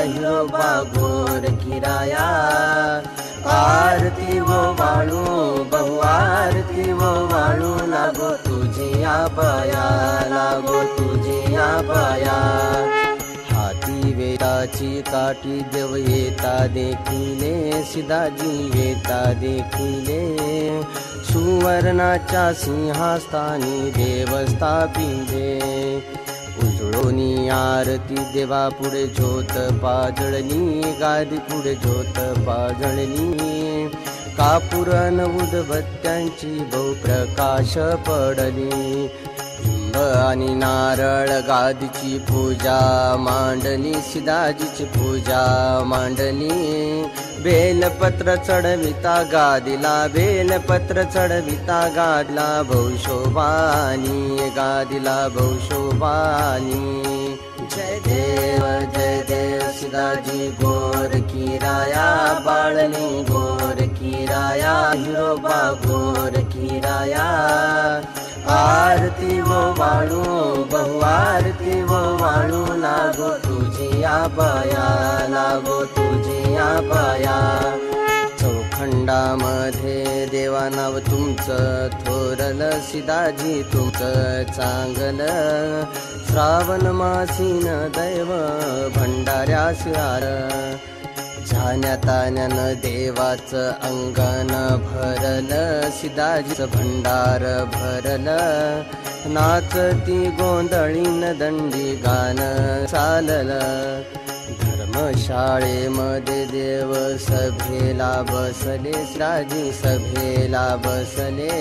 हिरोबा गोर किराया। आरती वो वाळू बहु आरती वो वाळू लागो तुझिया पाया, लागो तुझिया पाया। हाती वेदाची काठी देव येता देखिले, सिदाजी येता देखिले। सुवर्णाच्या सिंहास्थानी देव स्थापिले। उजळोनी आरती देवा पुढे ज्योत पाजळली, गादी पुढे ज्योत पाजळली। कापूरन उदबत्त्यांची बहुप्रकाश पडली। लिंब आणि नारळ गादीची पूजा मांडली, सिदाजीची पूजा मांडली। बेलपत्र चढविता गादीला, बेलपत्र चढविता गादला बहुशोभानी, गादीला बहुशोभानी। जय देव सिदाजी गोर किराया, बाळनी गोर किराया, हिरोबा गोर किराया। आरती वो वाळू बहु आरती वो वाळू लागो तुझिया पाया, लागो तुझिया पाया। चौखंडामध्ये देवा नाव तुमचं थोरलं, सिदाजी तुमचं चांगलं। श्रावण मासीन दैव भंडाऱ्यास आर, झाण्याताण्यानं देवाचं अंगण भरलं, सिदाजीचं भंडार भरलं। नाचती गोंधळीन दंडी गाणं चाललं। धर्मशाळेमध्ये देव सभेला बसले, सिदाजी सभेला बसले।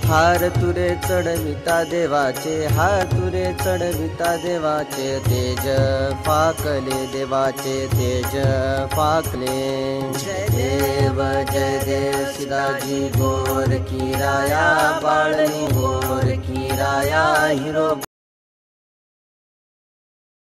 हार तुरे चढविता देवाचे, हार तुरे चढविता देवाचे। तेज फाकले देवाचे, तेज फाकले। जय देव सिदाजी गोर किराया, बाळनी गोर किराया, हिरो